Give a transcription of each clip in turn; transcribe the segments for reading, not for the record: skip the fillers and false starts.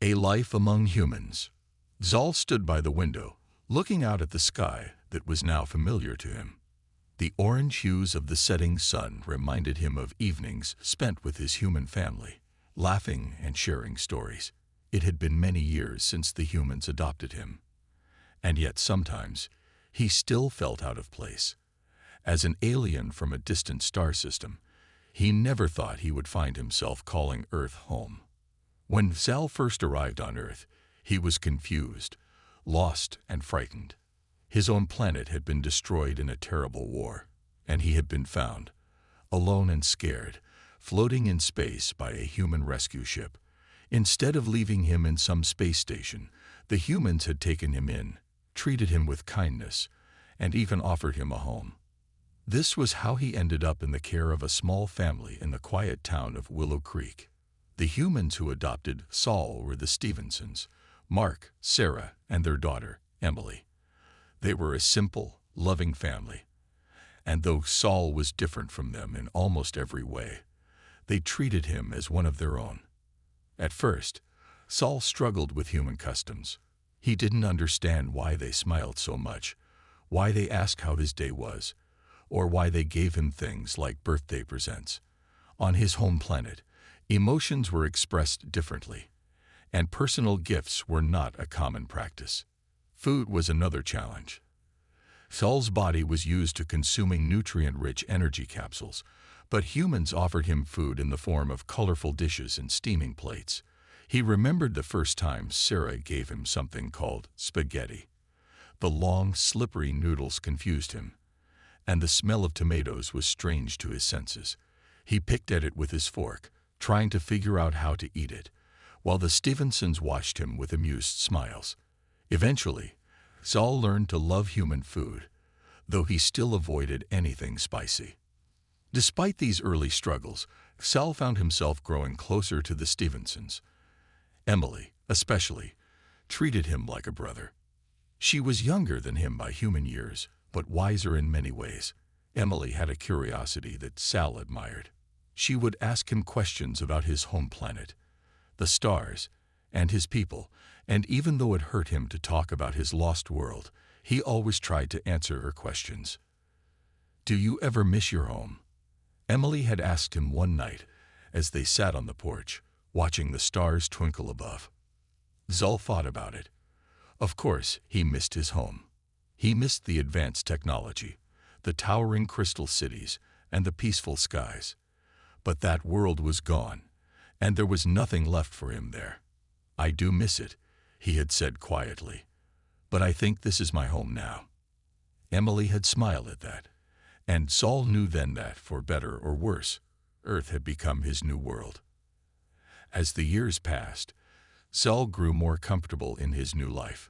A life among humans. Zal stood by the window, looking out at the sky that was now familiar to him. The orange hues of the setting sun reminded him of evenings spent with his human family, laughing and sharing stories. It had been many years since the humans adopted him. And yet sometimes, he still felt out of place. As an alien from a distant star system, he never thought he would find himself calling Earth home. When Zal first arrived on Earth, he was confused, lost, and frightened. His own planet had been destroyed in a terrible war, and he had been found, alone and scared, floating in space by a human rescue ship. Instead of leaving him in some space station, the humans had taken him in, treated him with kindness, and even offered him a home. This was how he ended up in the care of a small family in the quiet town of Willow Creek. The humans who adopted Saul were the Stevensons, Mark, Sarah, and their daughter, Emily. They were a simple, loving family. And though Saul was different from them in almost every way, they treated him as one of their own. At first, Saul struggled with human customs. He didn't understand why they smiled so much, why they asked how his day was, or why they gave him things like birthday presents. On his home planet, emotions were expressed differently, and personal gifts were not a common practice. Food was another challenge. Saul's body was used to consuming nutrient-rich energy capsules, but humans offered him food in the form of colorful dishes and steaming plates. He remembered the first time Sarah gave him something called spaghetti. The long, slippery noodles confused him, and the smell of tomatoes was strange to his senses. He picked at it with his fork, trying to figure out how to eat it, while the Stevensons watched him with amused smiles. Eventually, Saul learned to love human food, though he still avoided anything spicy. Despite these early struggles, Saul found himself growing closer to the Stevensons. Emily, especially, treated him like a brother. She was younger than him by human years, but wiser in many ways. Emily had a curiosity that Sal admired. She would ask him questions about his home planet, the stars, and his people, and even though it hurt him to talk about his lost world, he always tried to answer her questions. "Do you ever miss your home?" Emily had asked him one night as they sat on the porch, watching the stars twinkle above. Zal thought about it. Of course, he missed his home. He missed the advanced technology, the towering crystal cities, and the peaceful skies. But that world was gone, and there was nothing left for him there. "I do miss it," he had said quietly, "but I think this is my home now." Emily had smiled at that, and Saul knew then that, for better or worse, Earth had become his new world. As the years passed, Saul grew more comfortable in his new life.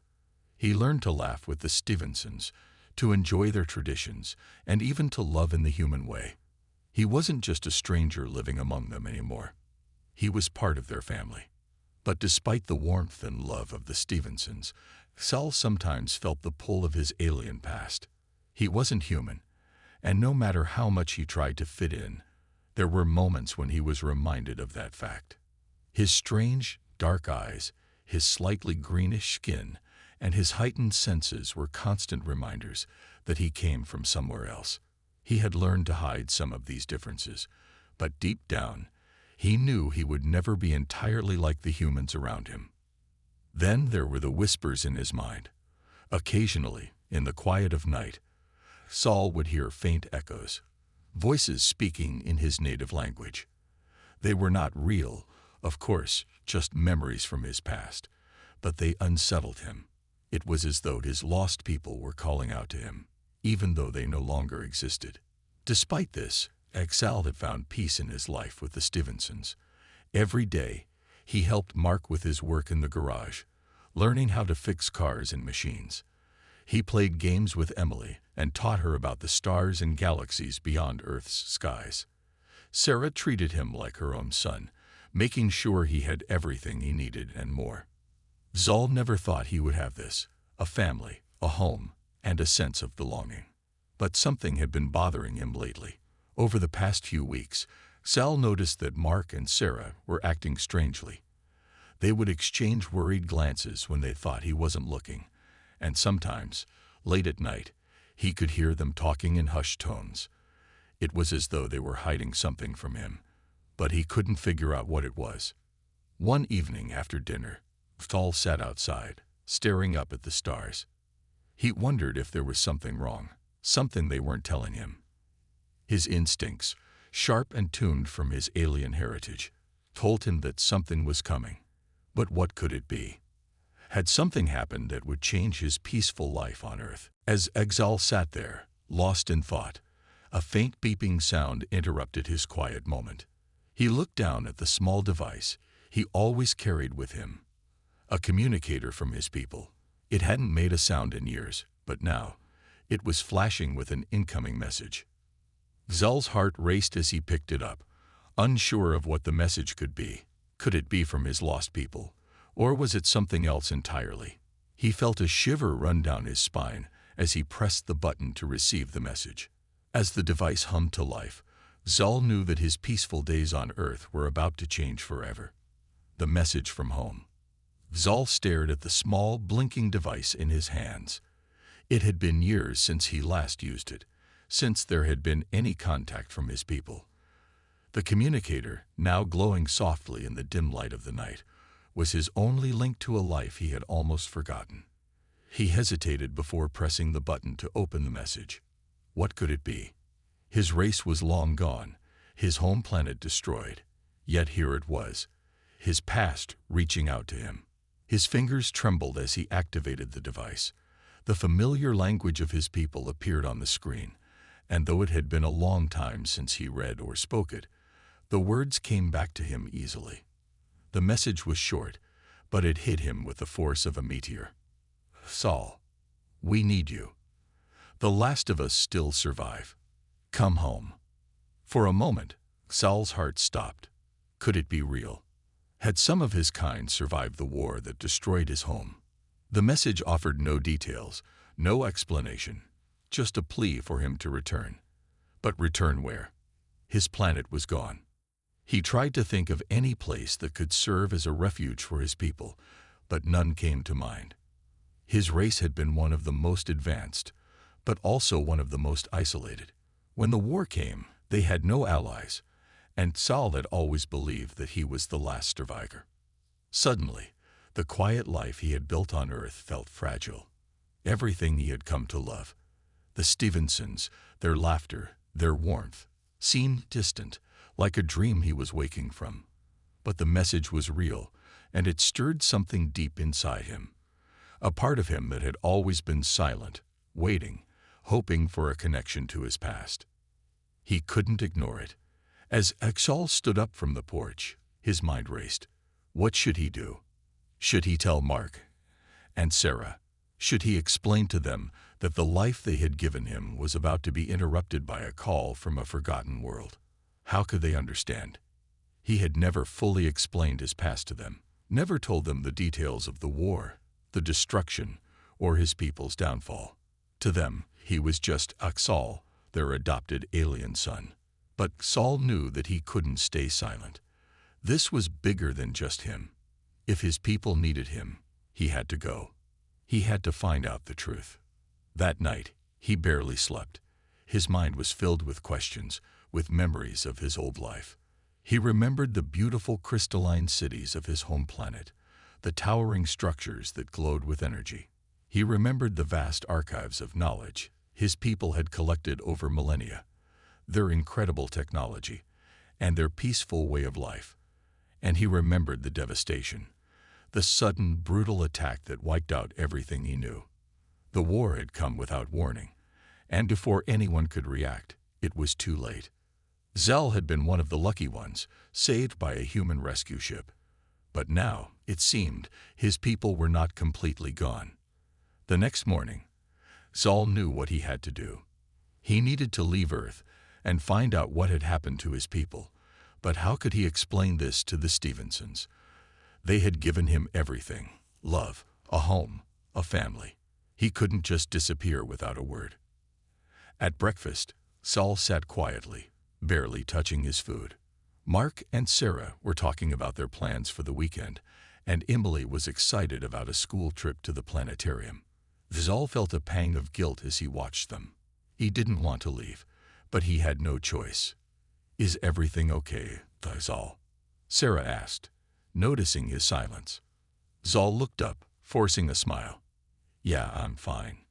He learned to laugh with the Stevensons, to enjoy their traditions, and even to love in the human way. He wasn't just a stranger living among them anymore. He was part of their family. But despite the warmth and love of the Stevensons, Saul sometimes felt the pull of his alien past. He wasn't human, and no matter how much he tried to fit in, there were moments when he was reminded of that fact. His strange, dark eyes, his slightly greenish skin, and his heightened senses were constant reminders that he came from somewhere else. He had learned to hide some of these differences, but deep down, he knew he would never be entirely like the humans around him. Then there were the whispers in his mind. Occasionally, in the quiet of night, Saul would hear faint echoes, voices speaking in his native language. They were not real, of course, just memories from his past, but they unsettled him. It was as though his lost people were calling out to him, even though they no longer existed. Despite this, Sal had found peace in his life with the Stevensons. Every day, he helped Mark with his work in the garage, learning how to fix cars and machines. He played games with Emily and taught her about the stars and galaxies beyond Earth's skies. Sarah treated him like her own son, making sure he had everything he needed and more. Zal never thought he would have this, a family, a home, and a sense of belonging. But something had been bothering him lately. Over the past few weeks, Sal noticed that Mark and Sarah were acting strangely. They would exchange worried glances when they thought he wasn't looking, and sometimes, late at night, he could hear them talking in hushed tones. It was as though they were hiding something from him, but he couldn't figure out what it was. One evening after dinner, Saul sat outside, staring up at the stars. He wondered if there was something wrong, something they weren't telling him. His instincts, sharp and tuned from his alien heritage, told him that something was coming. But what could it be? Had something happened that would change his peaceful life on Earth? As Exal sat there, lost in thought, a faint beeping sound interrupted his quiet moment. He looked down at the small device he always carried with him, a communicator from his people. It hadn't made a sound in years, but now it was flashing with an incoming message. Zal's heart raced as he picked it up, unsure of what the message could be. Could it be from his lost people, or was it something else entirely? He felt a shiver run down his spine as he pressed the button to receive the message. As the device hummed to life, Zal knew that his peaceful days on Earth were about to change forever. The message from home. Zal stared at the small, blinking device in his hands. It had been years since he last used it, since there had been any contact from his people. The communicator, now glowing softly in the dim light of the night, was his only link to a life he had almost forgotten. He hesitated before pressing the button to open the message. What could it be? His race was long gone, his home planet destroyed. Yet here it was, his past reaching out to him. His fingers trembled as he activated the device. The familiar language of his people appeared on the screen, and though it had been a long time since he read or spoke it, the words came back to him easily. The message was short, but it hit him with the force of a meteor. Saul, we need you. The last of us still survive. Come home. For a moment, Saul's heart stopped. Could it be real? Had some of his kind survived the war that destroyed his home? The message offered no details, no explanation, just a plea for him to return. But return where? His planet was gone. He tried to think of any place that could serve as a refuge for his people, but none came to mind. His race had been one of the most advanced, but also one of the most isolated. When the war came, they had no allies, and Saul had always believed that he was the last survivor. Suddenly, the quiet life he had built on Earth felt fragile. Everything he had come to love, the Stevensons, their laughter, their warmth, seemed distant, like a dream he was waking from. But the message was real, and it stirred something deep inside him. A part of him that had always been silent, waiting, hoping for a connection to his past. He couldn't ignore it. As Exal stood up from the porch, his mind raced. What should he do? Should he tell Mark and Sarah? Should he explain to them that the life they had given him was about to be interrupted by a call from a forgotten world? How could they understand? He had never fully explained his past to them, never told them the details of the war, the destruction, or his people's downfall. To them, he was just Exal, their adopted alien son. But Saul knew that he couldn't stay silent. This was bigger than just him. If his people needed him, he had to go. He had to find out the truth. That night, he barely slept. His mind was filled with questions, with memories of his old life. He remembered the beautiful crystalline cities of his home planet, the towering structures that glowed with energy. He remembered the vast archives of knowledge his people had collected over millennia, their incredible technology, and their peaceful way of life. And he remembered the devastation, the sudden, brutal attack that wiped out everything he knew. The war had come without warning, and before anyone could react, it was too late. Zell had been one of the lucky ones, saved by a human rescue ship. But now, it seemed, his people were not completely gone. The next morning, Zal knew what he had to do. He needed to leave Earth and find out what had happened to his people. But how could he explain this to the Stevensons? They had given him everything: love, a home, a family. He couldn't just disappear without a word. At breakfast, Saul sat quietly, barely touching his food. Mark and Sarah were talking about their plans for the weekend, and Emily was excited about a school trip to the planetarium. Zal felt a pang of guilt as he watched them. He didn't want to leave, but he had no choice. "Is everything okay, Zal?" Sarah asked, noticing his silence. Zal looked up, forcing a smile. "Yeah, I'm fine,"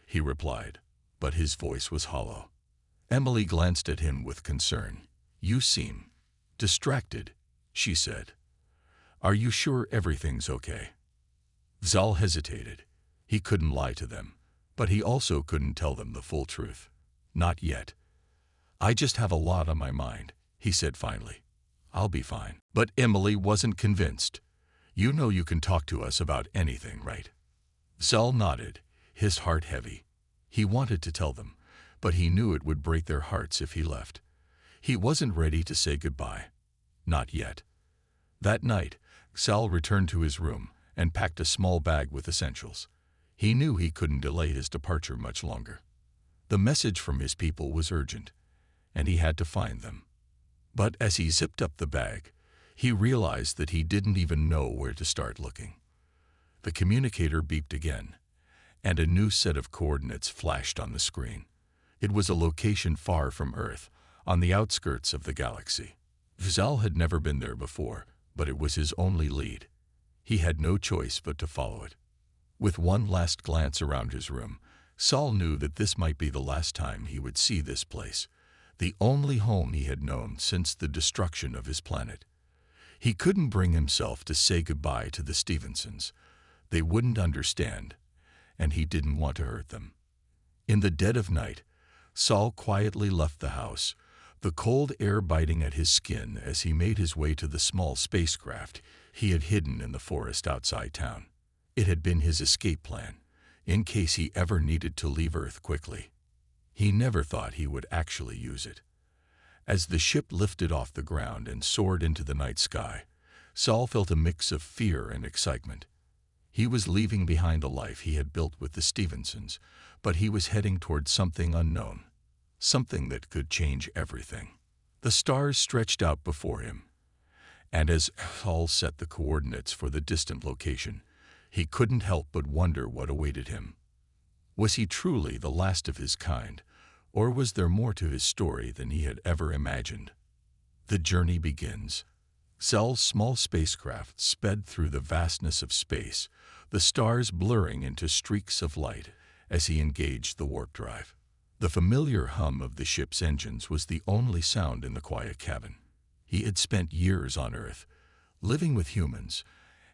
he replied, but his voice was hollow. Emily glanced at him with concern. "You seem distracted," she said. "Are you sure everything's okay?" Zal hesitated. He couldn't lie to them, but he also couldn't tell them the full truth. "Not yet. I just have a lot on my mind," he said finally. "I'll be fine." But Emily wasn't convinced. "You know you can talk to us about anything, right?" Zal nodded, his heart heavy. He wanted to tell them, but he knew it would break their hearts if he left. He wasn't ready to say goodbye. Not yet. That night, Zal returned to his room and packed a small bag with essentials. He knew he couldn't delay his departure much longer. The message from his people was urgent, and he had to find them. But as he zipped up the bag, he realized that he didn't even know where to start looking. The communicator beeped again, and a new set of coordinates flashed on the screen. It was a location far from Earth, on the outskirts of the galaxy. Zal had never been there before, but it was his only lead. He had no choice but to follow it. With one last glance around his room, Zal knew that this might be the last time he would see this place, the only home he had known since the destruction of his planet. He couldn't bring himself to say goodbye to the Stevensons. They wouldn't understand, and he didn't want to hurt them. In the dead of night, Zal quietly left the house, the cold air biting at his skin as he made his way to the small spacecraft he had hidden in the forest outside town. It had been his escape plan, in case he ever needed to leave Earth quickly. He never thought he would actually use it. As the ship lifted off the ground and soared into the night sky, Zal felt a mix of fear and excitement. He was leaving behind a life he had built with the Stevensons, but he was heading toward something unknown, something that could change everything. The stars stretched out before him, and as Zal set the coordinates for the distant location, he couldn't help but wonder what awaited him. Was he truly the last of his kind, or was there more to his story than he had ever imagined? The journey begins. Zal's small spacecraft sped through the vastness of space, the stars blurring into streaks of light as he engaged the warp drive. The familiar hum of the ship's engines was the only sound in the quiet cabin. He had spent years on Earth, living with humans,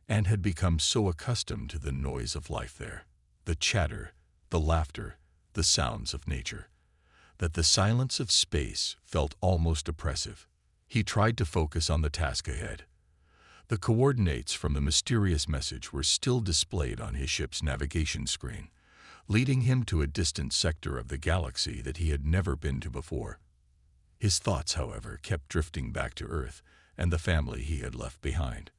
and had become so accustomed to the noise of life there, the chatter, the laughter, the sounds of nature, that the silence of space felt almost oppressive. He tried to focus on the task ahead. The coordinates from the mysterious message were still displayed on his ship's navigation screen, leading him to a distant sector of the galaxy that he had never been to before. His thoughts, however, kept drifting back to Earth and the family he had left behind.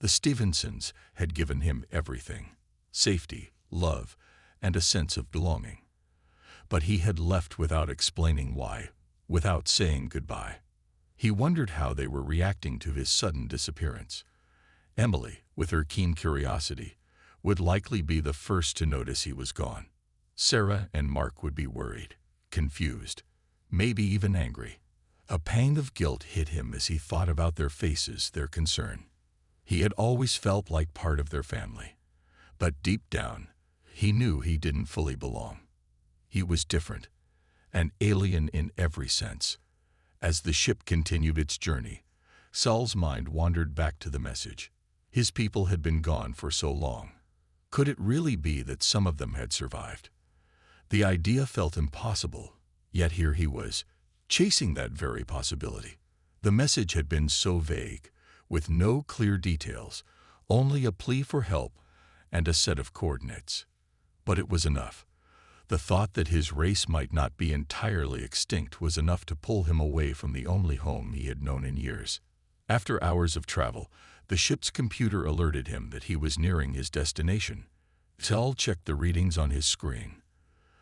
The Stevensons had given him everything: safety, love, and a sense of belonging. But he had left without explaining why, without saying goodbye. He wondered how they were reacting to his sudden disappearance. Emily, with her keen curiosity, would likely be the first to notice he was gone. Sarah and Mark would be worried, confused, maybe even angry. A pang of guilt hit him as he thought about their faces, their concern. He had always felt like part of their family, but deep down, he knew he didn't fully belong. He was different, an alien in every sense. As the ship continued its journey, Zal's mind wandered back to the message. His people had been gone for so long. Could it really be that some of them had survived? The idea felt impossible, yet here he was, chasing that very possibility. The message had been so vague, with no clear details, only a plea for help and a set of coordinates. But it was enough. The thought that his race might not be entirely extinct was enough to pull him away from the only home he had known in years. After hours of travel, the ship's computer alerted him that he was nearing his destination. Zal checked the readings on his screen.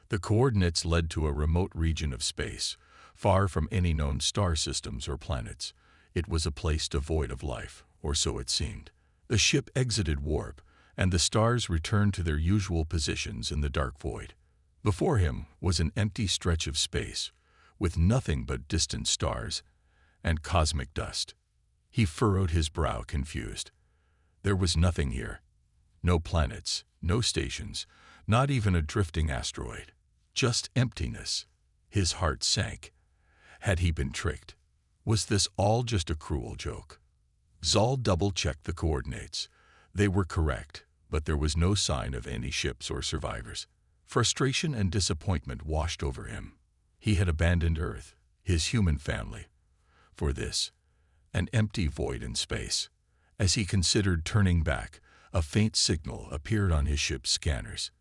The coordinates led to a remote region of space, far from any known star systems or planets. It was a place devoid of life, or so it seemed. The ship exited warp, and the stars returned to their usual positions in the dark void. Before him was an empty stretch of space, with nothing but distant stars and cosmic dust. He furrowed his brow, confused. There was nothing here. No planets, no stations, not even a drifting asteroid. Just emptiness. His heart sank. Had he been tricked? Was this all just a cruel joke? Zal double-checked the coordinates. They were correct, but there was no sign of any ships or survivors. Frustration and disappointment washed over him. He had abandoned Earth, his human family, for this, an empty void in space. As he considered turning back, a faint signal appeared on his ship's scanners.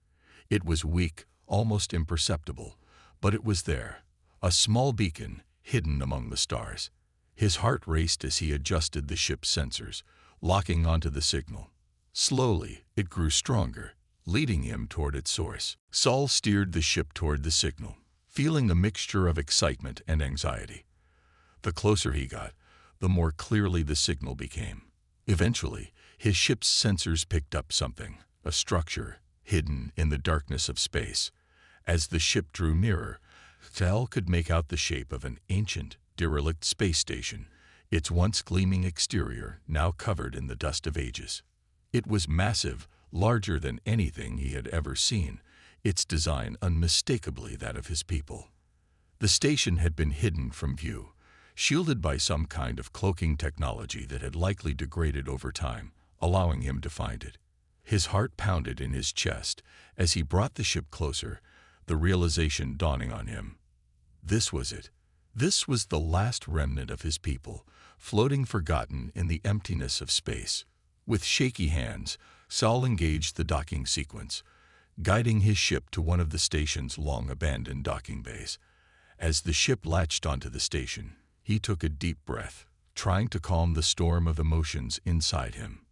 It was weak, almost imperceptible, but it was there, a small beacon hidden among the stars. His heart raced as he adjusted the ship's sensors, locking onto the signal. Slowly, it grew stronger, leading him toward its source. Saul steered the ship toward the signal, feeling a mixture of excitement and anxiety. The closer he got, the more clearly the signal became. Eventually, his ship's sensors picked up something, a structure hidden in the darkness of space. As the ship drew nearer, Saul could make out the shape of an ancient, derelict space station, its once gleaming exterior now covered in the dust of ages. It was massive, larger than anything he had ever seen, its design unmistakably that of his people. The station had been hidden from view, shielded by some kind of cloaking technology that had likely degraded over time, allowing him to find it. His heart pounded in his chest as he brought the ship closer, the realization dawning on him. This was it. This was the last remnant of his people, floating forgotten in the emptiness of space. With shaky hands, Saul engaged the docking sequence, guiding his ship to one of the station's long-abandoned docking bays. As the ship latched onto the station, he took a deep breath, trying to calm the storm of emotions inside him.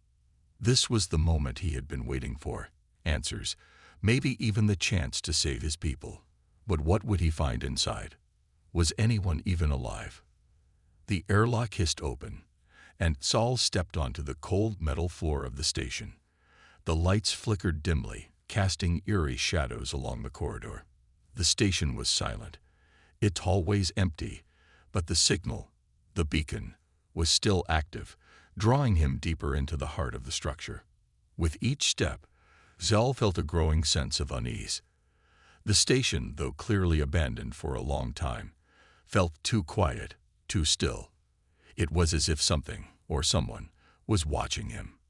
This was the moment he had been waiting for. Answers, maybe even the chance to save his people. But what would he find inside? Was anyone even alive? The airlock hissed open, and Saul stepped onto the cold metal floor of the station. The lights flickered dimly, casting eerie shadows along the corridor. The station was silent, its hallways empty, but the signal, the beacon, was still active, drawing him deeper into the heart of the structure. With each step, Saul felt a growing sense of unease. The station, though clearly abandoned for a long time, felt too quiet, too still. It was as if something, or someone, was watching him.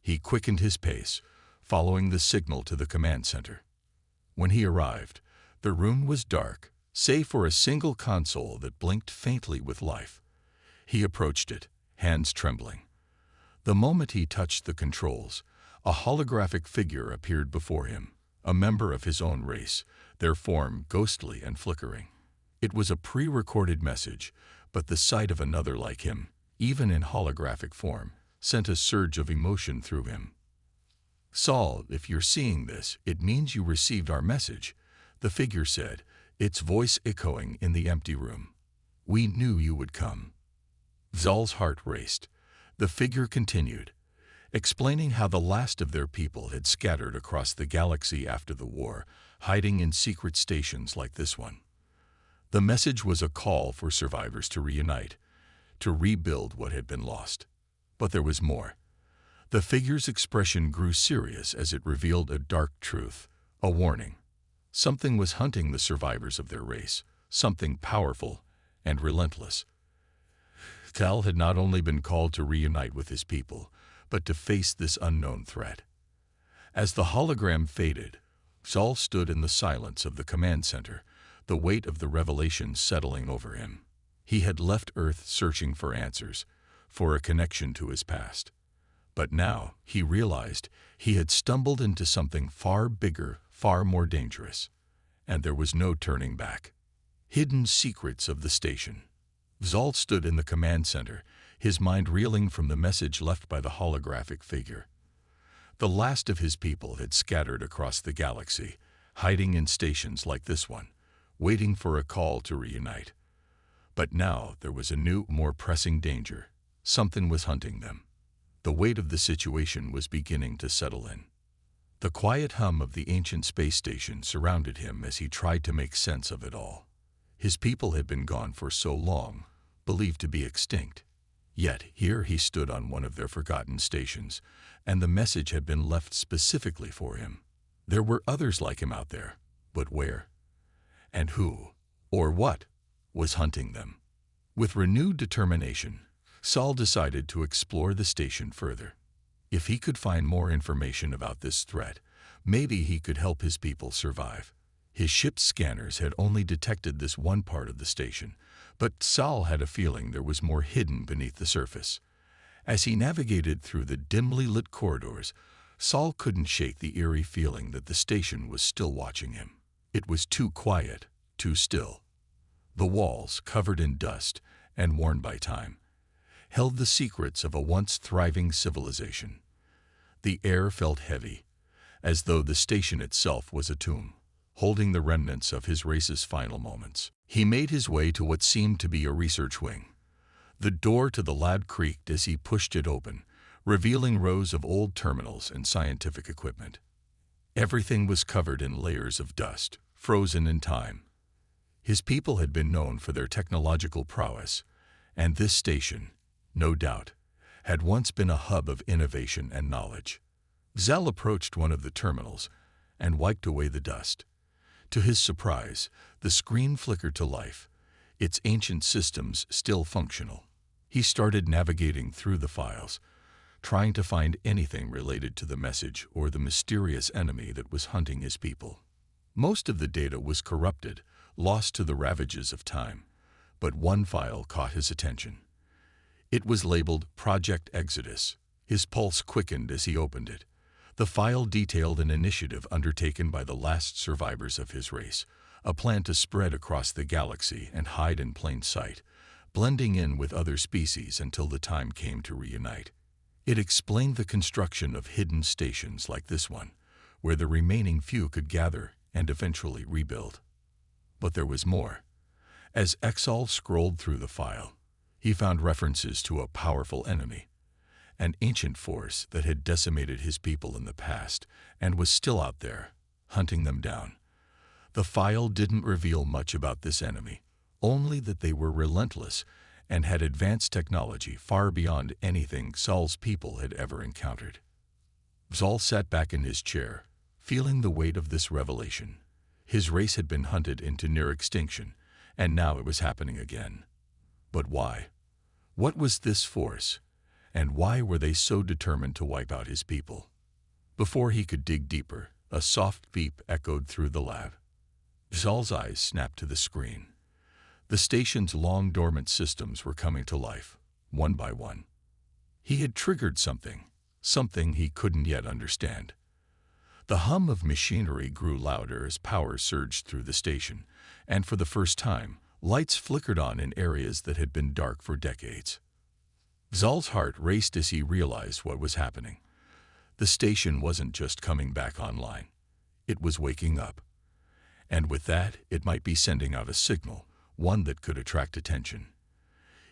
He quickened his pace, following the signal to the command center. When he arrived, the room was dark, save for a single console that blinked faintly with life. He approached it, hands trembling. The moment he touched the controls, a holographic figure appeared before him, a member of his own race, their form ghostly and flickering. It was a pre-recorded message, but the sight of another like him, even in holographic form, sent a surge of emotion through him. "Saul, if you're seeing this, it means you received our message," the figure said, its voice echoing in the empty room. "We knew you would come." Saul's heart raced. The figure continued, explaining how the last of their people had scattered across the galaxy after the war, hiding in secret stations like this one. The message was a call for survivors to reunite, to rebuild what had been lost. But there was more. The figure's expression grew serious as it revealed a dark truth, a warning. Something was hunting the survivors of their race, something powerful and relentless. Saul had not only been called to reunite with his people, but to face this unknown threat. As the hologram faded, Saul stood in the silence of the command center, the weight of the revelation settling over him. He had left Earth searching for answers, for a connection to his past. But now, he realized, he had stumbled into something far bigger, far more dangerous. And there was no turning back. Hidden secrets of the station. Saul stood in the command center, his mind reeling from the message left by the holographic figure. The last of his people had scattered across the galaxy, hiding in stations like this one, waiting for a call to reunite. But now there was a new, more pressing danger. Something was hunting them. The weight of the situation was beginning to settle in. The quiet hum of the ancient space station surrounded him as he tried to make sense of it all. His people had been gone for so long, believed to be extinct. Yet here he stood on one of their forgotten stations, and the message had been left specifically for him. There were others like him out there, but where? And who, or what, was hunting them? With renewed determination, Saul decided to explore the station further. If he could find more information about this threat, maybe he could help his people survive. His ship's scanners had only detected this one part of the station, but Saul had a feeling there was more hidden beneath the surface. As he navigated through the dimly lit corridors, Saul couldn't shake the eerie feeling that the station was still watching him. It was too quiet, too still. The walls, covered in dust and worn by time, held the secrets of a once thriving civilization. The air felt heavy, as though the station itself was a tomb, holding the remnants of his race's final moments. He made his way to what seemed to be a research wing. The door to the lab creaked as he pushed it open, revealing rows of old terminals and scientific equipment. Everything was covered in layers of dust, frozen in time. His people had been known for their technological prowess, and this station, no doubt, had once been a hub of innovation and knowledge. Zal approached one of the terminals and wiped away the dust. To his surprise, the screen flickered to life, its ancient systems still functional. He started navigating through the files, trying to find anything related to the message or the mysterious enemy that was hunting his people. Most of the data was corrupted, lost to the ravages of time, but one file caught his attention. It was labeled Project Exodus. His pulse quickened as he opened it. The file detailed an initiative undertaken by the last survivors of his race, a plan to spread across the galaxy and hide in plain sight, blending in with other species until the time came to reunite. It explained the construction of hidden stations like this one, where the remaining few could gather and eventually rebuild. But there was more. As Exal scrolled through the file, he found references to a powerful enemy, an ancient force that had decimated his people in the past and was still out there, hunting them down. The file didn't reveal much about this enemy, only that they were relentless and had advanced technology far beyond anything Saul's people had ever encountered. Saul sat back in his chair, feeling the weight of this revelation. His race had been hunted into near extinction, and now it was happening again. But why? What was this force? And why were they so determined to wipe out his people? Before he could dig deeper, a soft beep echoed through the lab. Saul's eyes snapped to the screen. The station's long-dormant systems were coming to life, one by one. He had triggered something he couldn't yet understand. The hum of machinery grew louder as power surged through the station, and for the first time, lights flickered on in areas that had been dark for decades. Zal's heart raced as he realized what was happening. The station wasn't just coming back online. It was waking up. And with that, it might be sending out a signal, one that could attract attention.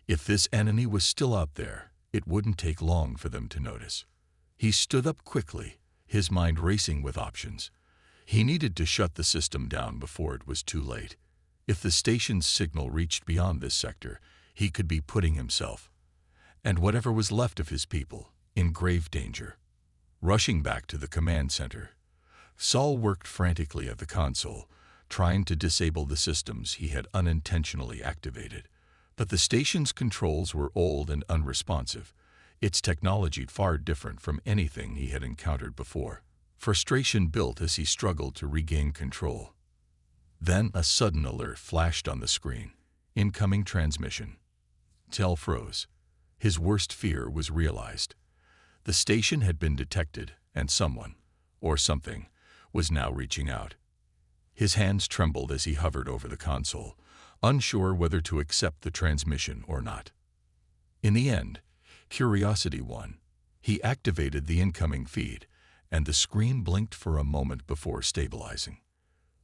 If this enemy was still out there, it wouldn't take long for them to notice. He stood up quickly, his mind racing with options. He needed to shut the system down before it was too late. If the station's signal reached beyond this sector, he could be putting himself, and whatever was left of his people, in grave danger. Rushing back to the command center, Saul worked frantically at the console, trying to disable the systems he had unintentionally activated. But the station's controls were old and unresponsive, its technology far different from anything he had encountered before. Frustration built as he struggled to regain control. Then a sudden alert flashed on the screen. Incoming transmission. Tel froze. His worst fear was realized. The station had been detected, and someone, or something, was now reaching out. His hands trembled as he hovered over the console, unsure whether to accept the transmission or not. In the end, curiosity won. He activated the incoming feed, and the screen blinked for a moment before stabilizing.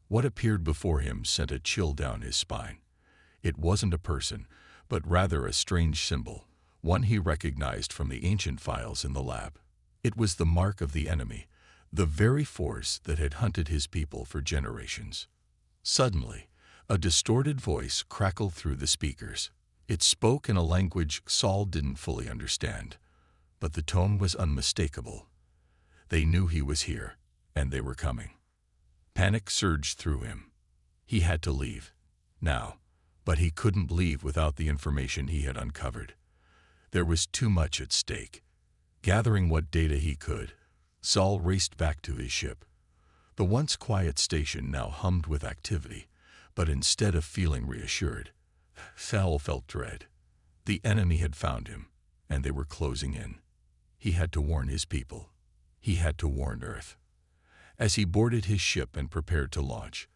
What appeared before him sent a chill down his spine. It wasn't a person, but rather a strange symbol, one he recognized from the ancient files in the lab. It was the mark of the enemy, the very force that had hunted his people for generations. Suddenly, a distorted voice crackled through the speakers. It spoke in a language Saul didn't fully understand, but the tone was unmistakable. They knew he was here, and they were coming. Panic surged through him. He had to leave, now, but he couldn't leave without the information he had uncovered. There was too much at stake. Gathering what data he could, Saul raced back to his ship. The once quiet station now hummed with activity, but instead of feeling reassured, Saul felt dread. The enemy had found him, and they were closing in. He had to warn his people. He had to warn Earth. As he boarded his ship and prepared to launch,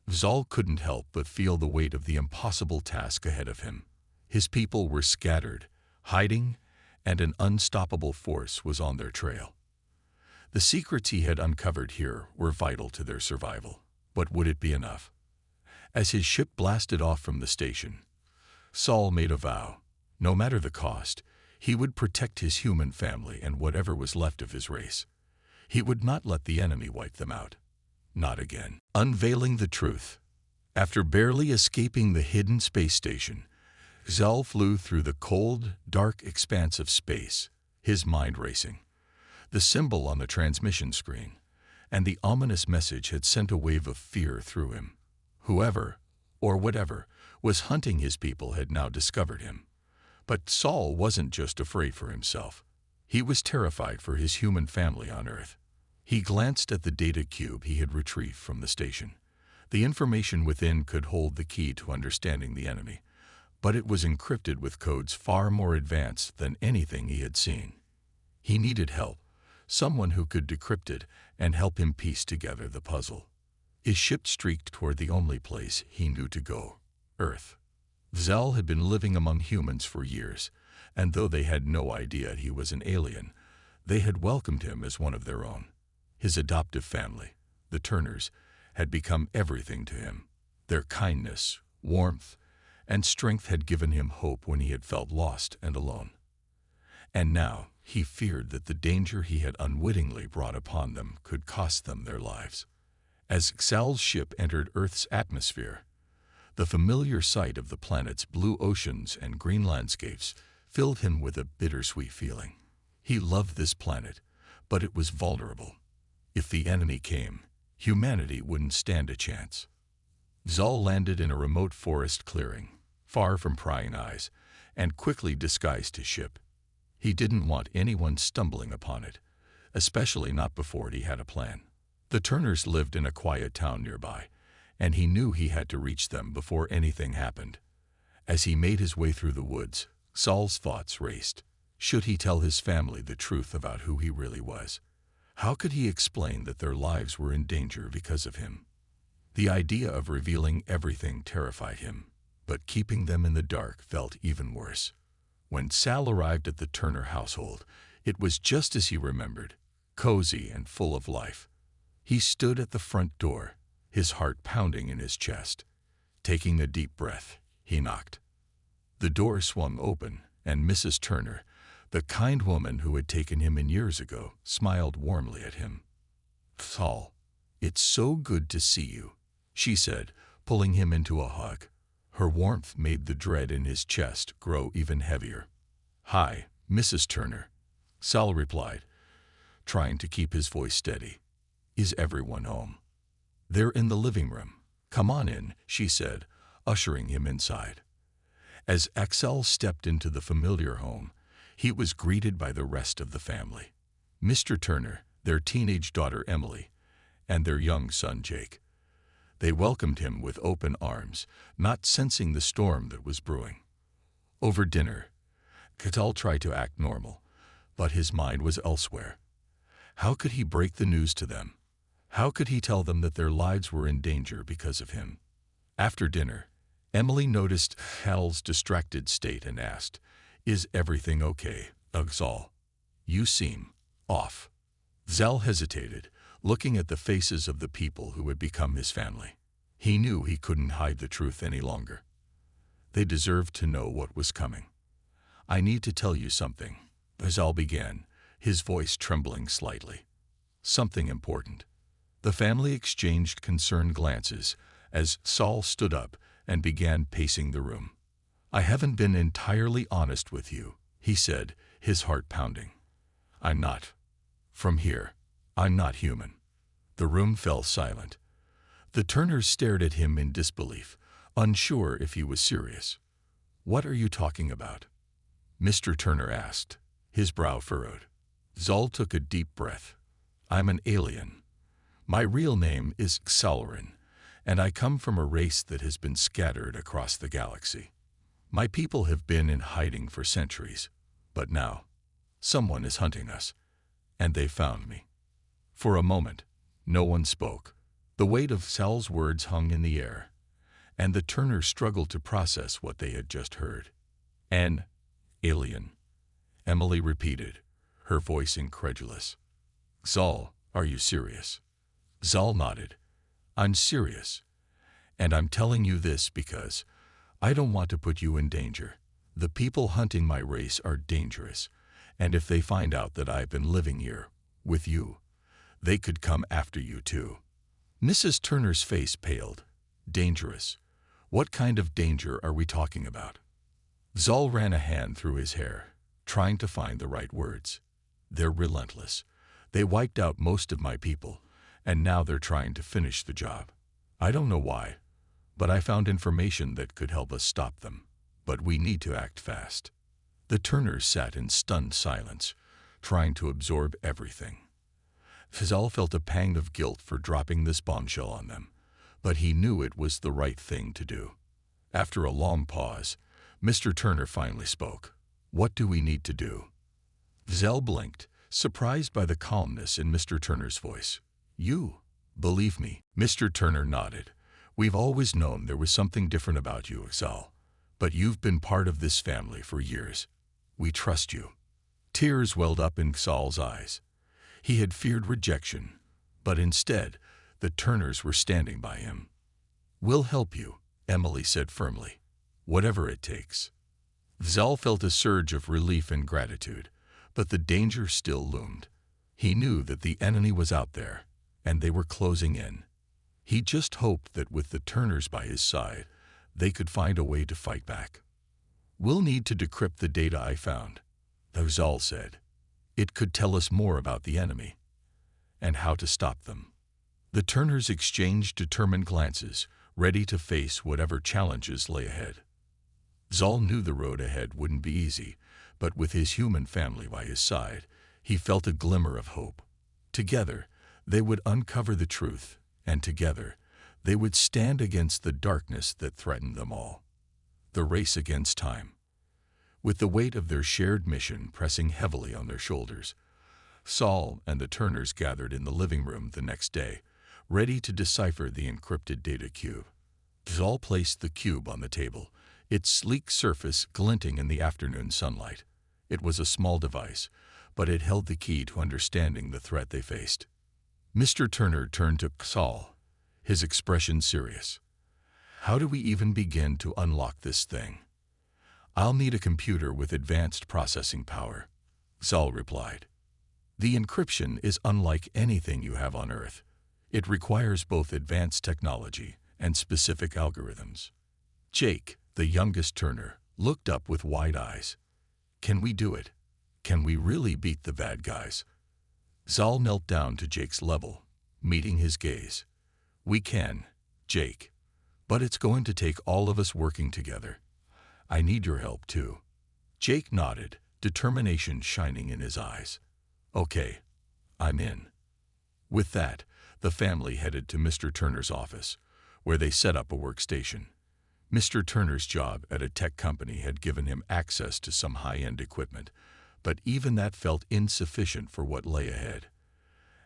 Saul couldn't help but feel the weight of the impossible task ahead of him. His people were scattered, hiding, and an unstoppable force was on their trail. The secrets he had uncovered here were vital to their survival. But would it be enough? As his ship blasted off from the station, Saul made a vow. No matter the cost, he would protect his human family and whatever was left of his race. He would not let the enemy wipe them out. Not again. Unveiling the truth. After barely escaping the hidden space station, Saul flew through the cold, dark expanse of space, his mind racing. The symbol on the transmission screen and the ominous message had sent a wave of fear through him. Whoever, or whatever, was hunting his people had now discovered him. But Saul wasn't just afraid for himself. He was terrified for his human family on Earth. He glanced at the data cube he had retrieved from the station. The information within could hold the key to understanding the enemy, but it was encrypted with codes far more advanced than anything he had seen. He needed help, someone who could decrypt it and help him piece together the puzzle. His ship streaked toward the only place he knew to go, Earth. Saul had been living among humans for years, and though they had no idea he was an alien, they had welcomed him as one of their own. His adoptive family, the Turners, had become everything to him. Their kindness, warmth, and strength had given him hope when he had felt lost and alone. And now he feared that the danger he had unwittingly brought upon them could cost them their lives. As Saul's ship entered Earth's atmosphere, the familiar sight of the planet's blue oceans and green landscapes filled him with a bittersweet feeling. He loved this planet, but it was vulnerable. If the enemy came, humanity wouldn't stand a chance. Saul landed in a remote forest clearing, far from prying eyes, and quickly disguised his ship. He didn't want anyone stumbling upon it, especially not before he had a plan. The Turners lived in a quiet town nearby, and he knew he had to reach them before anything happened. As he made his way through the woods, Saul's thoughts raced. Should he tell his family the truth about who he really was? How could he explain that their lives were in danger because of him? The idea of revealing everything terrified him, but keeping them in the dark felt even worse. When Saul arrived at the Turner household, it was just as he remembered, cozy and full of life. He stood at the front door, his heart pounding in his chest. Taking a deep breath, he knocked. The door swung open, and Mrs. Turner, the kind woman who had taken him in years ago, smiled warmly at him. "Saul, it's so good to see you," she said, pulling him into a hug. Her warmth made the dread in his chest grow even heavier. "Hi, Mrs. Turner," Saul replied, trying to keep his voice steady. "Is everyone home?" "They're in the living room. Come on in," she said, ushering him inside. As Axel stepped into the familiar home, he was greeted by the rest of the family. Mr. Turner, their teenage daughter Emily, and their young son Jake. They welcomed him with open arms, not sensing the storm that was brewing. Over dinner, Catal tried to act normal, but his mind was elsewhere. How could he break the news to them? How could he tell them that their lives were in danger because of him? After dinner, Emily noticed Hal's distracted state and asked, "Is everything okay, Saul? You seem off." Zal hesitated, looking at the faces of the people who had become his family. He knew he couldn't hide the truth any longer. They deserved to know what was coming. I need to tell you something. Zal began, his voice trembling slightly. Something important. The family exchanged concerned glances as Saul stood up and began pacing the room. I haven't been entirely honest with you, he said, his heart pounding. I'm not. From here, I'm not human. The room fell silent. The Turners stared at him in disbelief, unsure if he was serious. What are you talking about? Mr. Turner asked, his brow furrowed. Zal took a deep breath. I'm an alien. My real name is Xalrin, and I come from a race that has been scattered across the galaxy. My people have been in hiding for centuries, but now, someone is hunting us, and they found me. For a moment, no one spoke. The weight of Sal's words hung in the air, and the Turners struggled to process what they had just heard. An alien, Emily repeated, her voice incredulous. Zal, are you serious? Zal nodded. I'm serious, and I'm telling you this because I don't want to put you in danger. The people hunting my race are dangerous, and if they find out that I've been living here, with you, they could come after you too. Mrs. Turner's face paled. Dangerous? What kind of danger are we talking about? Zal ran a hand through his hair, trying to find the right words. They're relentless. They wiped out most of my people, and now they're trying to finish the job. I don't know why, but I found information that could help us stop them. But we need to act fast. The Turners sat in stunned silence, trying to absorb everything. Zal felt a pang of guilt for dropping this bombshell on them, but he knew it was the right thing to do. After a long pause, Mr. Turner finally spoke. What do we need to do? Zal blinked, surprised by the calmness in Mr. Turner's voice. You, believe me. Mr. Turner nodded. We've always known there was something different about you, Zal. But you've been part of this family for years. We trust you. Tears welled up in Sal's eyes. He had feared rejection, but instead, the Turners were standing by him. We'll help you, Emily said firmly. Whatever it takes. Zal felt a surge of relief and gratitude, but the danger still loomed. He knew that the enemy was out there, and they were closing in. He just hoped that with the Turners by his side, they could find a way to fight back. We'll need to decrypt the data I found, Zal said. It could tell us more about the enemy and how to stop them. The Turners exchanged determined glances, ready to face whatever challenges lay ahead. Zal knew the road ahead wouldn't be easy, but with his human family by his side, he felt a glimmer of hope. Together, they would uncover the truth, and together, they would stand against the darkness that threatened them all. The race against time. With the weight of their shared mission pressing heavily on their shoulders, Saul and the Turners gathered in the living room the next day, ready to decipher the encrypted data cube. Saul placed the cube on the table, its sleek surface glinting in the afternoon sunlight. It was a small device, but it held the key to understanding the threat they faced. Mr. Turner turned to Saul, his expression serious. How do we even begin to unlock this thing? I'll need a computer with advanced processing power, Saul replied. The encryption is unlike anything you have on Earth. It requires both advanced technology and specific algorithms. Jake, the youngest Turner, looked up with wide eyes. Can we do it? Can we really beat the bad guys? Zal knelt down to Jake's level, meeting his gaze. We can, Jake. But it's going to take all of us working together. I need your help too. Jake nodded, determination shining in his eyes. Okay, I'm in. With that, the family headed to Mr. Turner's office, where they set up a workstation. Mr. Turner's job at a tech company had given him access to some high-end equipment, but even that felt insufficient for what lay ahead.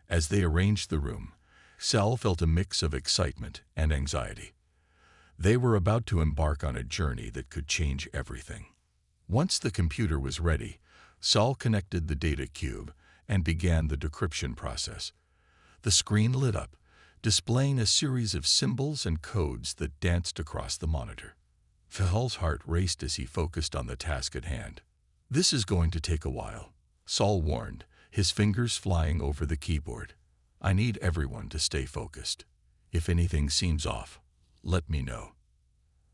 As they arranged the room, Sal felt a mix of excitement and anxiety. They were about to embark on a journey that could change everything. Once the computer was ready, Sal connected the data cube and began the decryption process. The screen lit up, displaying a series of symbols and codes that danced across the monitor. Sal's heart raced as he focused on the task at hand. This is going to take a while, Saul warned, his fingers flying over the keyboard. I need everyone to stay focused. If anything seems off, let me know.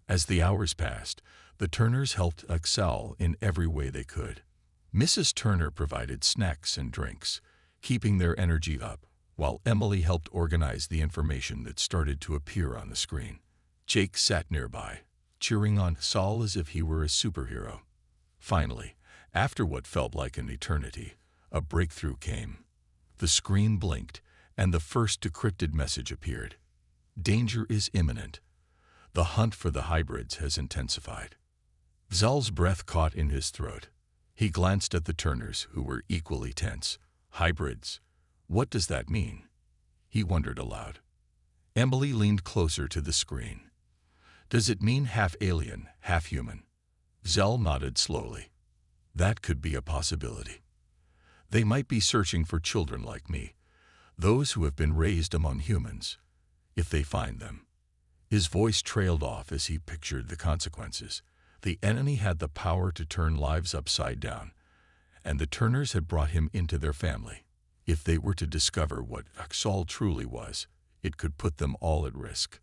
As the hours passed, the Turners helped excel in every way they could. Mrs. Turner provided snacks and drinks, keeping their energy up, while Emily helped organize the information that started to appear on the screen. Jake sat nearby, cheering on Saul as if he were a superhero. Finally, after what felt like an eternity, a breakthrough came. The screen blinked, and the first decrypted message appeared. Danger is imminent. The hunt for the hybrids has intensified. Saul's breath caught in his throat. He glanced at the Turners, who were equally tense. Hybrids? What does that mean? He wondered aloud. Emily leaned closer to the screen. Does it mean half alien, half human? Saul nodded slowly. That could be a possibility. They might be searching for children like me, those who have been raised among humans, if they find them. His voice trailed off as he pictured the consequences. The enemy had the power to turn lives upside down, and the Turners had brought him into their family. If they were to discover what Saul truly was, it could put them all at risk.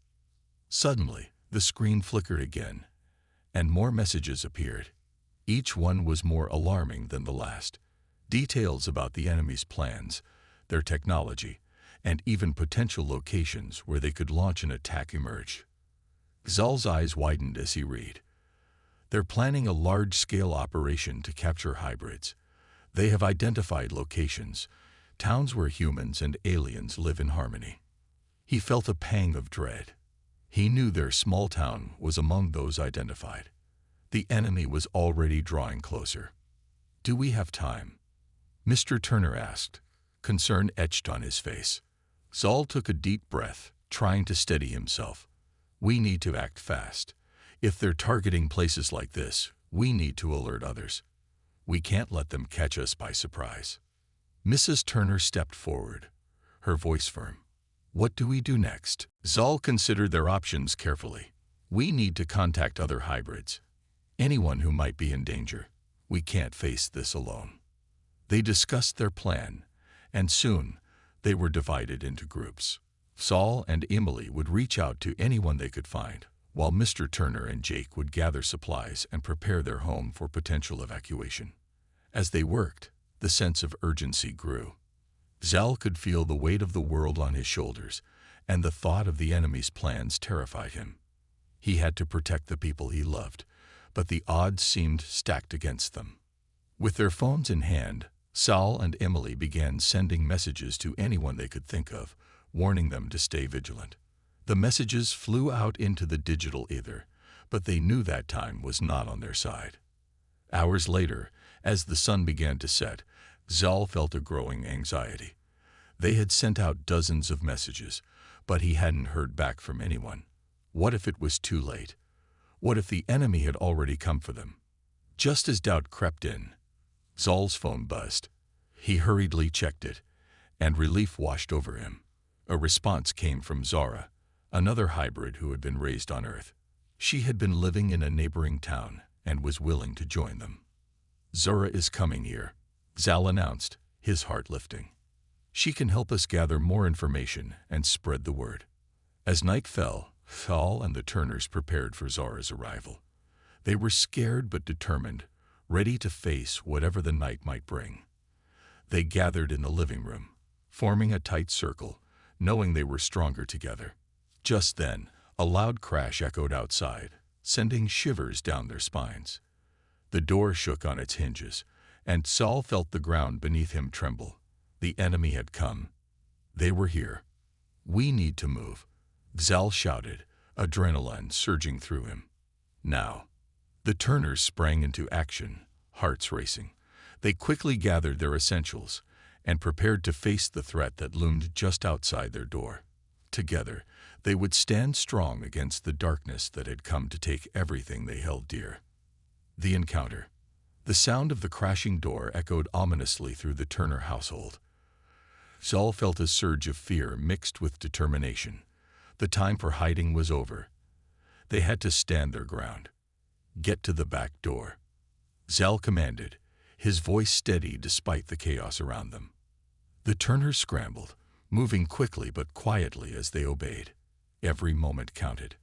Suddenly, the screen flickered again, and more messages appeared. Each one was more alarming than the last. Details about the enemy's plans, their technology, and even potential locations where they could launch an attack emerged. Saul's eyes widened as he read. They're planning a large-scale operation to capture hybrids. They have identified locations, towns where humans and aliens live in harmony. He felt a pang of dread. He knew their small town was among those identified. The enemy was already drawing closer. Do we have time? Mr. Turner asked, concern etched on his face. Saul took a deep breath, trying to steady himself. We need to act fast. If they're targeting places like this, we need to alert others. We can't let them catch us by surprise. Mrs. Turner stepped forward, her voice firm. What do we do next? Saul considered their options carefully. We need to contact other hybrids. Anyone who might be in danger. We can't face this alone. They discussed their plan, and soon they were divided into groups. Saul and Emily would reach out to anyone they could find, while Mr. Turner and Jake would gather supplies and prepare their home for potential evacuation. As they worked, the sense of urgency grew. Saul could feel the weight of the world on his shoulders, and the thought of the enemy's plans terrified him. He had to protect the people he loved, but the odds seemed stacked against them. With their phones in hand, Saul and Emily began sending messages to anyone they could think of, warning them to stay vigilant. The messages flew out into the digital ether, but they knew that time was not on their side. Hours later, as the sun began to set, Saul felt a growing anxiety. They had sent out dozens of messages, but he hadn't heard back from anyone. What if it was too late? What if the enemy had already come for them? Just as doubt crept in, Saul's phone buzzed. He hurriedly checked it, and relief washed over him. A response came from Zara, another hybrid who had been raised on Earth. She had been living in a neighboring town and was willing to join them. Zara is coming here, Saul announced, his heart lifting. She can help us gather more information and spread the word. As night fell, Saul and the Turners prepared for Zara's arrival. They were scared but determined, ready to face whatever the night might bring. They gathered in the living room, forming a tight circle, knowing they were stronger together. Just then, a loud crash echoed outside, sending shivers down their spines. The door shook on its hinges, and Saul felt the ground beneath him tremble. The enemy had come. They were here. We need to move, Saul shouted, adrenaline surging through him. Now. The Turners sprang into action, hearts racing. They quickly gathered their essentials and prepared to face the threat that loomed just outside their door. Together, they would stand strong against the darkness that had come to take everything they held dear. The encounter. The sound of the crashing door echoed ominously through the Turner household. Saul felt a surge of fear mixed with determination. The time for hiding was over. They had to stand their ground. Get to the back door, Saul commanded, his voice steady despite the chaos around them. The Turners scrambled, moving quickly but quietly as they obeyed. Every moment counted.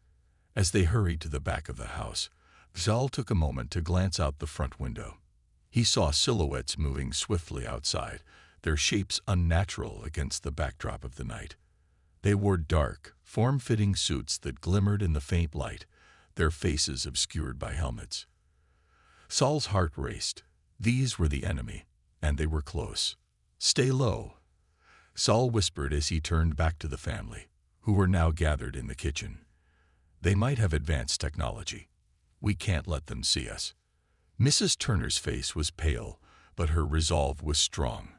As they hurried to the back of the house, Zal took a moment to glance out the front window. He saw silhouettes moving swiftly outside, their shapes unnatural against the backdrop of the night. They wore dark, form-fitting suits that glimmered in the faint light, their faces obscured by helmets. Saul's heart raced. These were the enemy, and they were close. "Stay low," Saul whispered as he turned back to the family, who were now gathered in the kitchen. "They might have advanced technology. We can't let them see us." Mrs. Turner's face was pale, but her resolve was strong.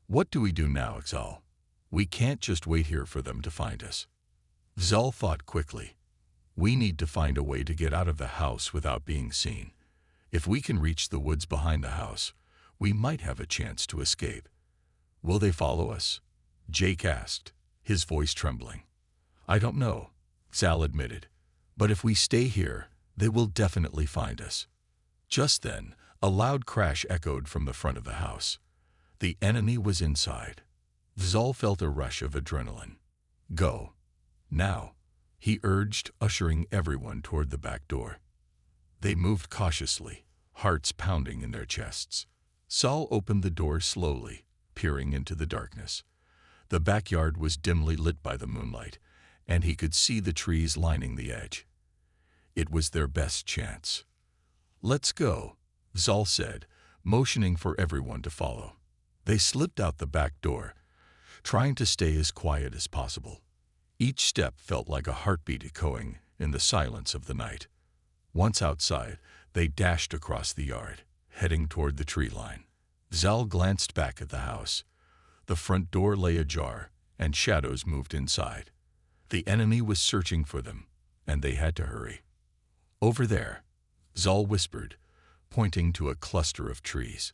"What do we do now, Zal? We can't just wait here for them to find us." Zal thought quickly. "We need to find a way to get out of the house without being seen. If we can reach the woods behind the house, we might have a chance to escape." "Will they follow us?" Jake asked, his voice trembling. "I don't know," Zal admitted. "But if we stay here, they will definitely find us." Just then, a loud crash echoed from the front of the house. The enemy was inside. Zal felt a rush of adrenaline. "Go. Now," he urged, ushering everyone toward the back door. They moved cautiously, hearts pounding in their chests. Saul opened the door slowly, peering into the darkness. The backyard was dimly lit by the moonlight, and he could see the trees lining the edge. It was their best chance. "Let's go," Zal said, motioning for everyone to follow. They slipped out the back door, trying to stay as quiet as possible. Each step felt like a heartbeat echoing in the silence of the night. Once outside, they dashed across the yard, heading toward the tree line. Zal glanced back at the house. The front door lay ajar, and shadows moved inside. The enemy was searching for them, and they had to hurry. "Over there," Zal whispered, pointing to a cluster of trees.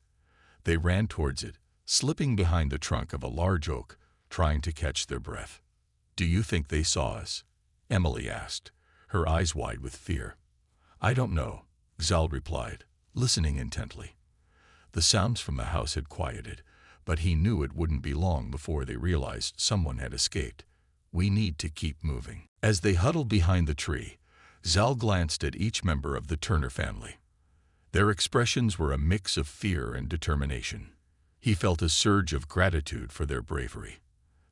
They ran towards it, slipping behind the trunk of a large oak, trying to catch their breath. "Do you think they saw us?" Emily asked, her eyes wide with fear. "I don't know," Zal replied, listening intently. The sounds from the house had quieted, but he knew it wouldn't be long before they realized someone had escaped. "We need to keep moving." As they huddled behind the tree, Zal glanced at each member of the Turner family. Their expressions were a mix of fear and determination. He felt a surge of gratitude for their bravery.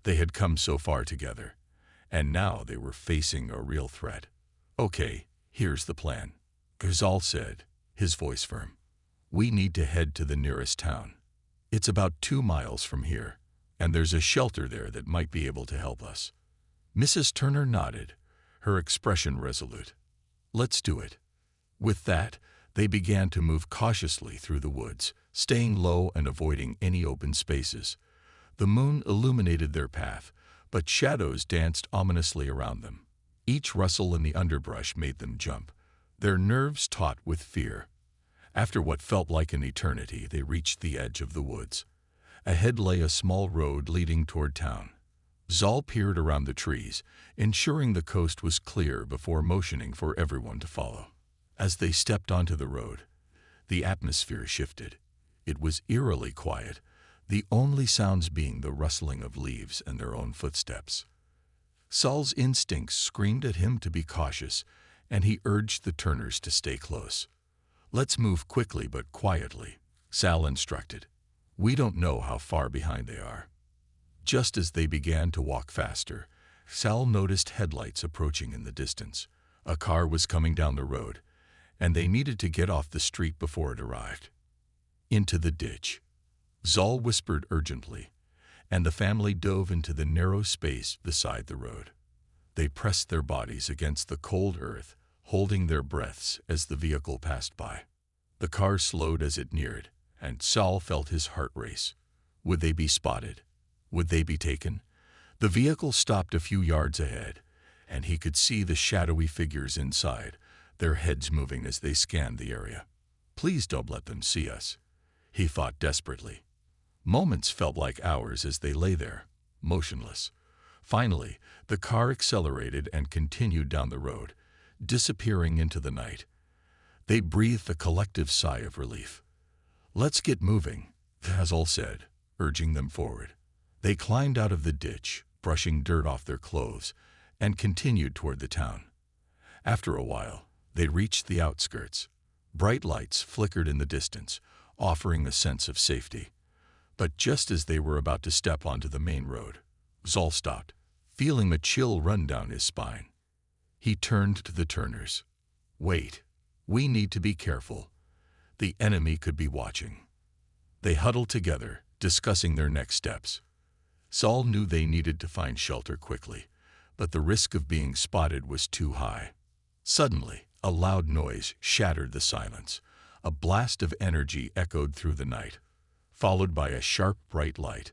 They had come so far together, and now they were facing a real threat. "Okay, here's the plan," Zal said, his voice firm. "We need to head to the nearest town. It's about 2 miles from here, and there's a shelter there that might be able to help us." Mrs. Turner nodded, her expression resolute. "Let's do it." With that, they began to move cautiously through the woods, staying low and avoiding any open spaces. The moon illuminated their path, but shadows danced ominously around them. Each rustle in the underbrush made them jump, their nerves taut with fear. After what felt like an eternity, they reached the edge of the woods. Ahead lay a small road leading toward town. Zal peered around the trees, ensuring the coast was clear before motioning for everyone to follow. As they stepped onto the road, the atmosphere shifted. It was eerily quiet, the only sounds being the rustling of leaves and their own footsteps. Saul's instincts screamed at him to be cautious, and he urged the Turners to stay close. "Let's move quickly but quietly," Sal instructed. "We don't know how far behind they are." Just as they began to walk faster, Sal noticed headlights approaching in the distance. A car was coming down the road, and they needed to get off the street before it arrived. "Into the ditch," Zal whispered urgently, and the family dove into the narrow space beside the road. They pressed their bodies against the cold earth, holding their breaths as the vehicle passed by. The car slowed as it neared, and Sal felt his heart race. Would they be spotted? Would they be taken? The vehicle stopped a few yards ahead, and he could see the shadowy figures inside, their heads moving as they scanned the area. "Please don't let them see us," he thought desperately. Moments felt like hours as they lay there, motionless. Finally, the car accelerated and continued down the road, disappearing into the night. They breathed a collective sigh of relief. "Let's get moving," Zal said, urging them forward. They climbed out of the ditch, brushing dirt off their clothes, and continued toward the town. After a while, they reached the outskirts. Bright lights flickered in the distance, offering a sense of safety. But just as they were about to step onto the main road, Zal stopped, feeling a chill run down his spine. He turned to the Turners. "Wait, we need to be careful. The enemy could be watching." They huddled together, discussing their next steps. Zal knew they needed to find shelter quickly, but the risk of being spotted was too high. Suddenly, a loud noise shattered the silence. A blast of energy echoed through the night, followed by a sharp, bright light.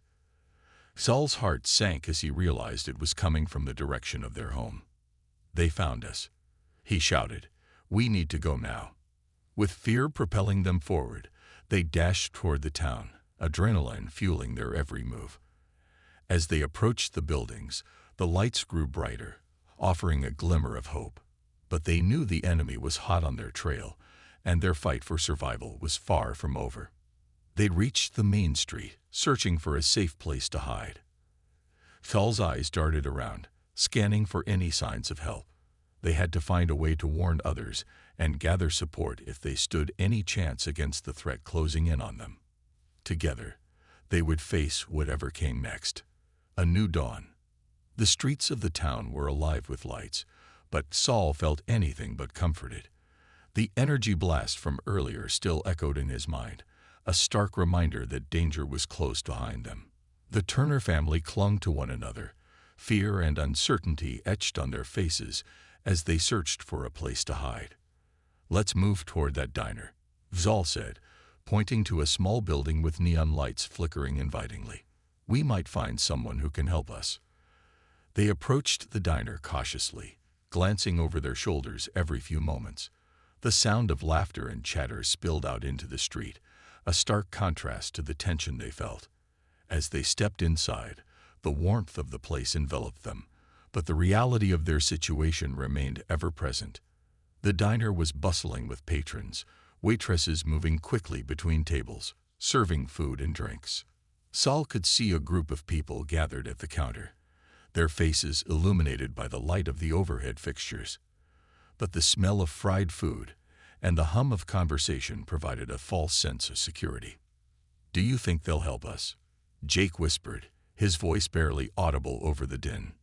Zal's heart sank as he realized it was coming from the direction of their home. "They found us," he shouted. "We need to go now." With fear propelling them forward, they dashed toward the town, adrenaline fueling their every move. As they approached the buildings, the lights grew brighter, offering a glimmer of hope. But they knew the enemy was hot on their trail, and their fight for survival was far from over. They'd reached the main street, searching for a safe place to hide. Zal's eyes darted around, scanning for any signs of help. They had to find a way to warn others and gather support if they stood any chance against the threat closing in on them. Together, they would face whatever came next. A new dawn. The streets of the town were alive with lights, but Zal felt anything but comforted. The energy blast from earlier still echoed in his mind, a stark reminder that danger was close behind them. The Turner family clung to one another, fear and uncertainty etched on their faces as they searched for a place to hide. "Let's move toward that diner," Zal said, pointing to a small building with neon lights flickering invitingly. "We might find someone who can help us." They approached the diner cautiously, glancing over their shoulders every few moments. The sound of laughter and chatter spilled out into the street, a stark contrast to the tension they felt. As they stepped inside, the warmth of the place enveloped them, but the reality of their situation remained ever present. The diner was bustling with patrons, waitresses moving quickly between tables, serving food and drinks. Zal could see a group of people gathered at the counter, their faces illuminated by the light of the overhead fixtures. But the smell of fried food and the hum of conversation provided a false sense of security. "Do you think they'll help us?" Jake whispered, his voice barely audible over the din.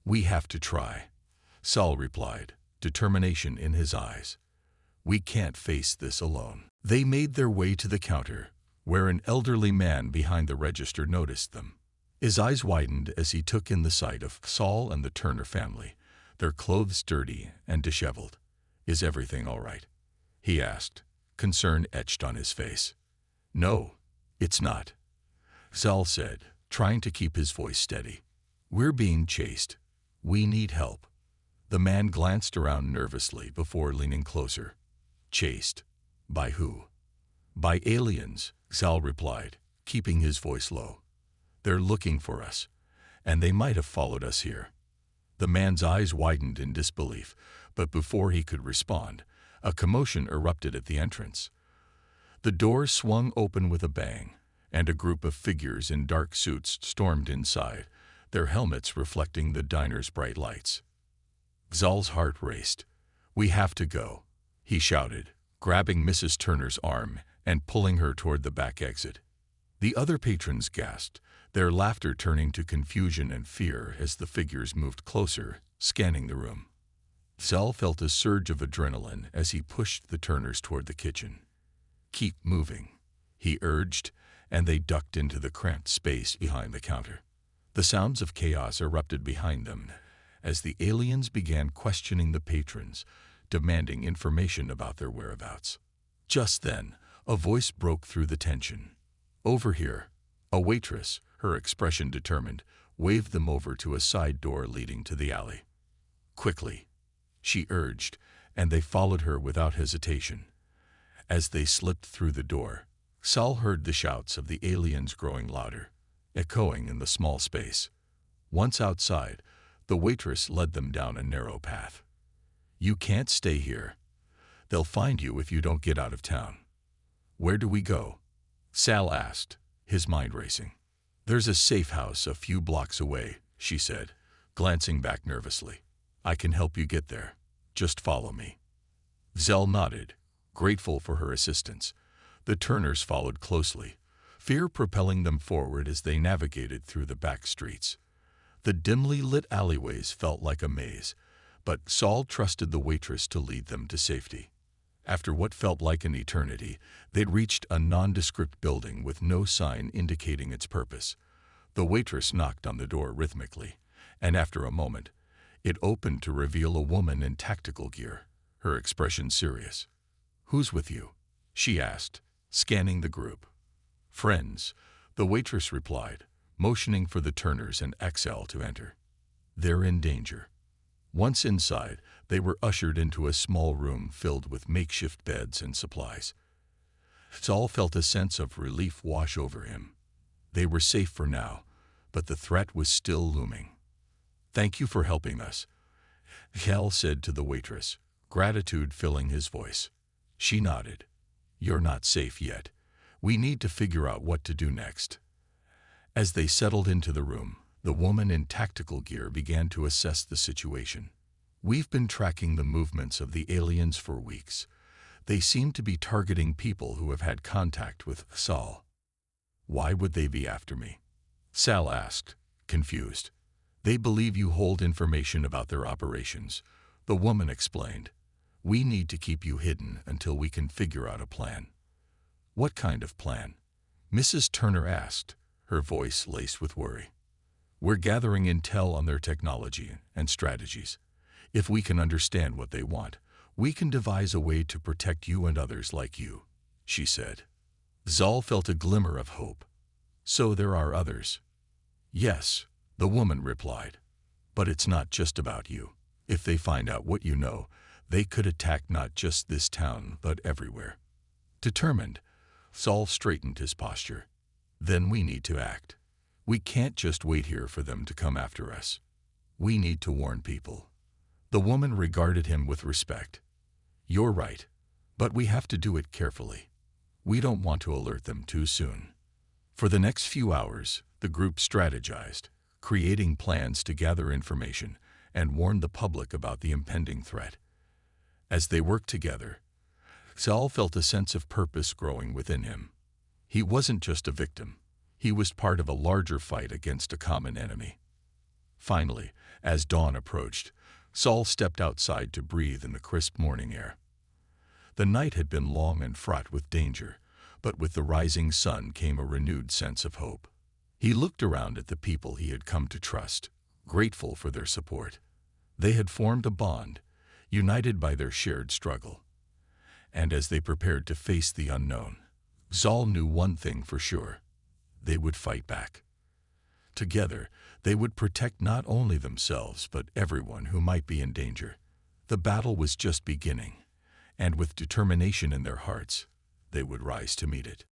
"We have to try," Zal replied, determination in his eyes. "We can't face this alone." They made their way to the counter, where an elderly man behind the register noticed them. His eyes widened as he took in the sight of Zal and the Turner family, their clothes dirty and disheveled. "Is everything all right?" he asked, concern etched on his face. "No, it's not," Zal said, trying to keep his voice steady. "We're being chased. We need help." The man glanced around nervously before leaning closer. "Chased? By who?" "By aliens," Zal replied, keeping his voice low. "They're looking for us, and they might have followed us here." The man's eyes widened in disbelief, but before he could respond, a commotion erupted at the entrance. The door swung open with a bang, and a group of figures in dark suits stormed inside, their helmets reflecting the diner's bright lights. Zal's heart raced. "We have to go," he shouted, grabbing Mrs. Turner's arm and pulling her toward the back exit. The other patrons gasped, their laughter turning to confusion and fear as the figures moved closer, scanning the room. Zal felt a surge of adrenaline as he pushed the Turners toward the kitchen. "Keep moving," he urged, and they ducked into the cramped space behind the counter. The sounds of chaos erupted behind them as the aliens began questioning the patrons, demanding information about their whereabouts. Just then, a voice broke through the tension. "Over here." A waitress, her expression determined, waved them over to a side door leading to the alley. "Quickly," she urged, and they followed her without hesitation. As they slipped through the door, Zal heard the shouts of the aliens growing louder, echoing in the small space. Once outside, the waitress led them down a narrow path. "You can't stay here. They'll find you if you don't get out of town." "Where do we go?" Sal asked, his mind racing. There's a safe house a few blocks away, she said, glancing back nervously. I can help you get there. Just follow me. Zell nodded, grateful for her assistance. The Turners followed closely, fear propelling them forward as they navigated through the back streets. The dimly lit alleyways felt like a maze, but Saul trusted the waitress to lead them to safety. After what felt like an eternity, they'd reached a nondescript building with no sign indicating its purpose. The waitress knocked on the door rhythmically, and after a moment, it opened to reveal a woman in tactical gear, her expression serious. "Who's with you?" she asked, scanning the group. "Friends," the waitress replied, motioning for the Turners and XL to enter. "They're in danger." Once inside, they were ushered into a small room filled with makeshift beds and supplies. Saul felt a sense of relief wash over him. They were safe for now, but the threat was still looming. "Thank you for helping us," Hal said to the waitress, gratitude filling his voice. She nodded. "You're not safe yet. We need to figure out what to do next." As they settled into the room, the woman in tactical gear began to assess the situation. "We've been tracking the movements of the aliens for weeks. They seem to be targeting people who have had contact with Saul." "Why would they be after me?" Sal asked, confused. "They believe you hold information about their operations," the woman explained. "We need to keep you hidden until we can figure out a plan." "What kind of plan?" Mrs. Turner asked, her voice laced with worry. "We're gathering intel on their technology and strategies. If we can understand what they want, we can devise a way to protect you and others like you," she said. Zal felt a glimmer of hope. "So there are others?" "Yes," the woman replied. "But it's not just about you. If they find out what you know, they could attack not just this town, but everywhere." Determined, Zal straightened his posture. "Then we need to act. We can't just wait here for them to come after us. We need to warn people." The woman regarded him with respect. "You're right, but we have to do it carefully. We don't want to alert them too soon." For the next few hours, the group strategized, creating plans to gather information and warn the public about the impending threat. As they worked together, Zal felt a sense of purpose growing within him. He wasn't just a victim. He was part of a larger fight against a common enemy. Finally, as dawn approached, Saul stepped outside to breathe in the crisp morning air. The night had been long and fraught with danger, but with the rising sun came a renewed sense of hope. He looked around at the people he had come to trust, grateful for their support. They had formed a bond, united by their shared struggle. And as they prepared to face the unknown, Zal knew one thing for sure: they would fight back. Together, they would protect not only themselves but everyone who might be in danger. The battle was just beginning, and with determination in their hearts, they would rise to meet it.